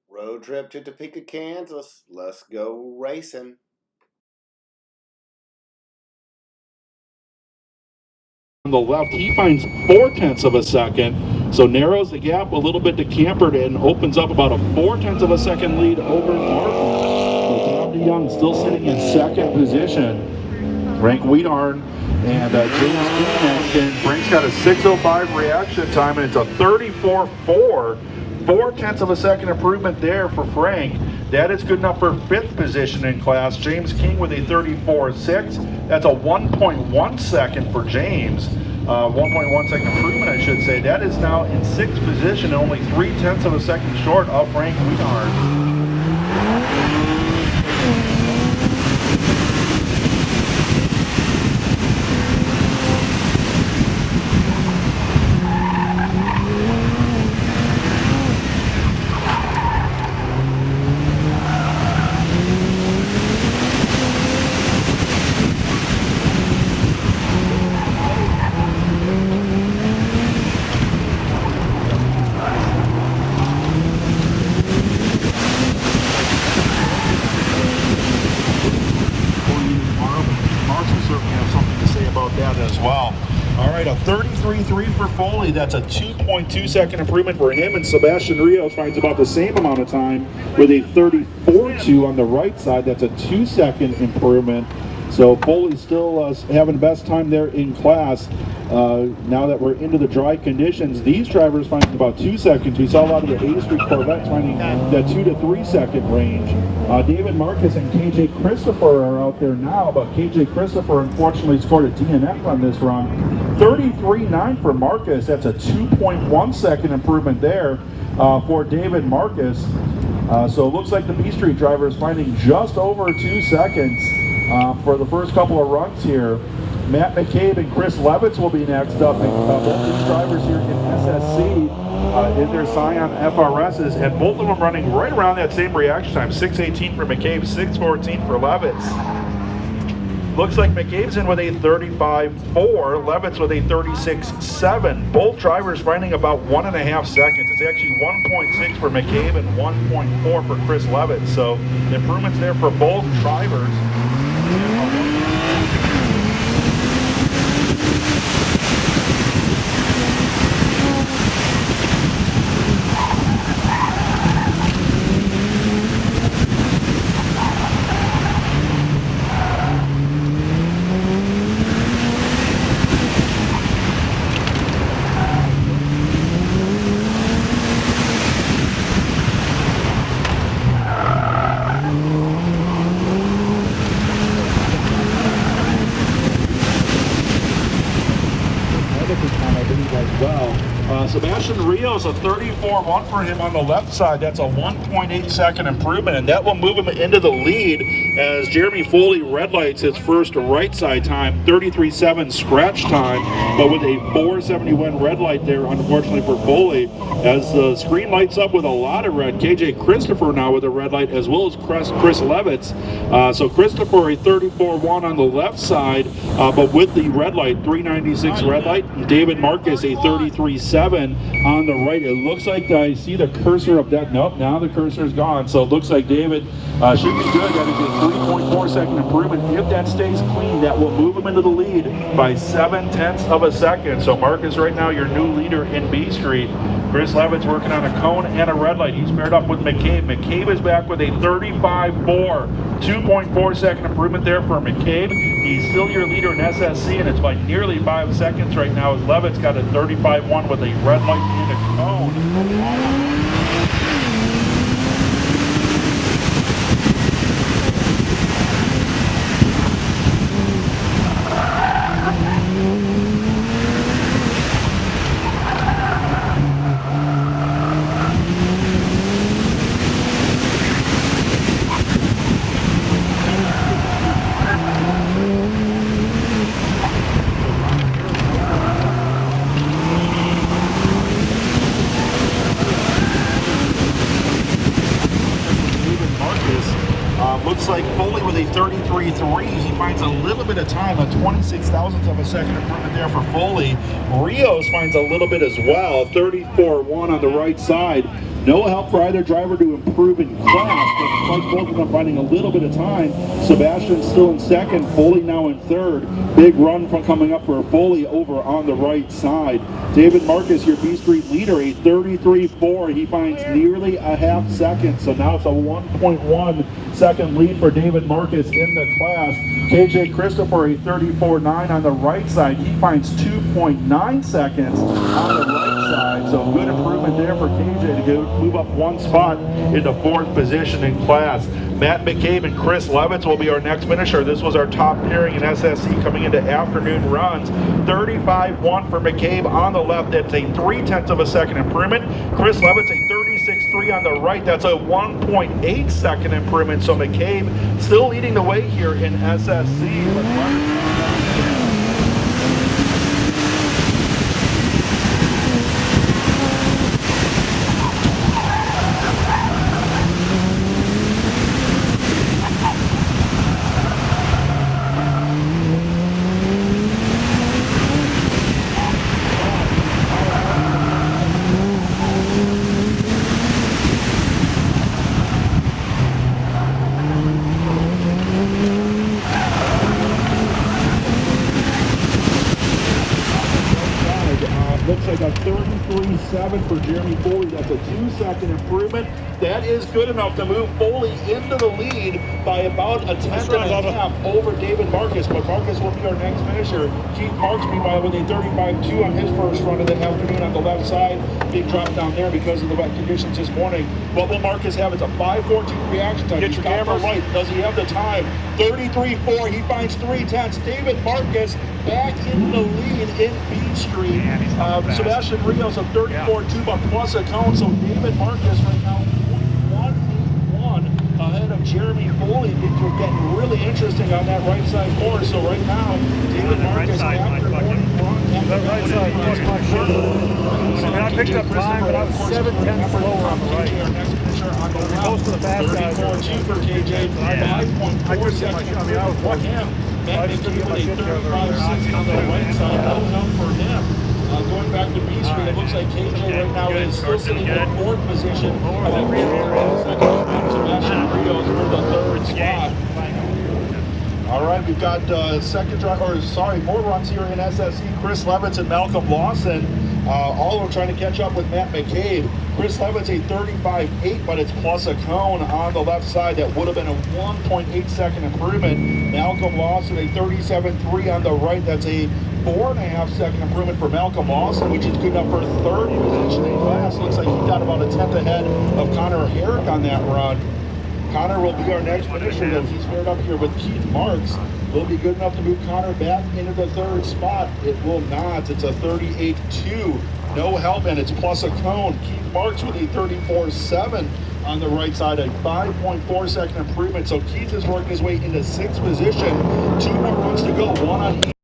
Road trip to Topeka, Kansas. Let's go racing. On the left, he finds 4/10 of a second, so narrows the gap a little bit to Campert and opens up about a 4/10 of a second lead over Martin. So Tom DeYoung still sitting in second position. Frank Wiedarn and James King next. Frank's got a 6:05 reaction time, and it's a 34.4. 4/10 of a second improvement there for Frank. That is good enough for fifth position in class. James King with a 34.6. That's a 1.1 second for James. 1.1 second improvement, I should say. That is now in sixth position, only 3/10 of a second short of Frank Wiedarn. As well. All right, a 33.3 for Foley. That's a 2.2 second improvement for him, and Sebastian Rios finds about the same amount of time with a 34.2 on the right side. That's a 2-second improvement. So Foley still having the best time there in class. Now that we're into the dry conditions, these drivers finding about 2 seconds. We saw a lot of the A Street Corvettes finding that 2 to 3 second range. David Marcus and KJ Christopher are out there now, but KJ Christopher unfortunately scored a DNF on this run. 33.9 for Marcus. That's a 2.1 second improvement there for David Marcus. So it looks like the B Street driver is finding just over 2 seconds for the first couple of runs here. Matt McCabe and Chris Levitz will be next up. Both these drivers here in SSC in their Scion FRSs, and both of them running right around that same reaction time. 6:18 for McCabe, 6:14 for Levitz. Looks like McCabe's in with a 35.4, Levitz with a 36.7. Both drivers finding about 1.5 seconds. It's actually 1.6 for McCabe and 1.4 for Chris Levitz. So improvements there for both drivers. Sebastian Rios, a 34.1 for him on the left side. That's a 1.8 second improvement, and that will move him into the lead as Jeremy Foley red lights his first right side time, 33.7 scratch time, but with a 471 red light there, unfortunately for Foley, as the screen lights up with a lot of red. KJ Christopher now with a red light, as well as Chris Levitz. So Christopher, a 34.1 on the left side, but with the red light, 396 red light. David Marcus, a 33.7 on the right. It looks like I see the cursor of that. Nope, now the cursor is gone. So it looks like David should be good. That is a 3.4 second improvement. If that stays clean, that will move him into the lead by 7/10 of a second. So Marcus right now your new leader in B Street. Chris Levitz working on a cone and a red light. He's paired up with McCabe. McCabe is back with a 35.4. 2.4 second improvement there for McCabe. He's still your leader in SSC, and it's by nearly 5 seconds right now as Levitz got a 35.1 with a red light and a cone. Looks like Foley with a 33.3. He finds a little bit of time, a 26 thousandths of a second improvement there for Foley. Rios finds a little bit as well, 34.1 on the right side. No help for either driver to improve in class, but like both of them finding a little bit of time. Sebastian still in second, Foley now in third. Big run from coming up for Foley over on the right side. David Marcus, your B Street leader, a 33.4. He finds nearly a half second, so now it's a 1.1 second lead for David Marcus in the class. KJ Christopher, a 34.9 on the right side. He finds 2.9 seconds on the right side, so good improvement there for KJ to move up one spot into fourth position in class. Matt McCabe and Chris Levitz will be our next finisher. This was our top pairing in SSC coming into afternoon runs. 35.1 for McCabe on the left. That's a 0.3 of a second improvement. Chris Levitz a 36.3 on the right. That's a 1.8 second improvement. So McCabe still leading the way here in SSC. Looks like a 33.7 for Jeremy Foley. That's a 2-second improvement. That is good enough to move Foley into the lead by about a tenth and a half over David Marcus. But Marcus will be our next finisher. Keith Marks, meanwhile, with a 35.2 on his first run of the afternoon on the left side. Big drop down there because of the wet conditions this morning. What will Marcus have? It's a 5.42 reaction time. Get your camera right. Does he have the time? 33.4. He finds 3/10. David Marcus back in the lead in B Street. Sebastian Rios a 34.2, but plus a cone. So David Marcus right now 181 ahead of Jeremy Foley. Things are getting really interesting on that right side corner. So right now, David Marcus after morning run. The right side, plus my shoulder. I picked up time, but I was 7/10 slower on the right. Close to the fast guy. 34.2 for KJ, 5.4 seconds for him. Matt McCabe with a 35.6 on the right side. No help for him. Going back to B Street, it looks like KJ right now is still sitting in fourth position. Sebastian Rios for the third spot. All right, we've got more runs here in SSC. Chris Levitz and Malcolm Lawson, all are trying to catch up with Matt McCabe. Chris Levitz a 35.8, but it's plus a cone on the left side. That would have been a 1.8 second improvement. Malcolm Lawson a 37.3 on the right. That's a 4.5 second improvement for Malcolm Lawson, which is good enough for third position in class. Looks like he got about a tenth ahead of Connor Herrick on that run. Connor will be our next finisher, though. He's paired up here with Keith Marks. Will be good enough to move Connor back into the third spot. It will not. It's a 38.2. No help, and it's plus a cone. Keith Marks with a 34.7 on the right side, a 5.4 second improvement. So Keith is working his way into sixth position. 2 more runs to go, one on each.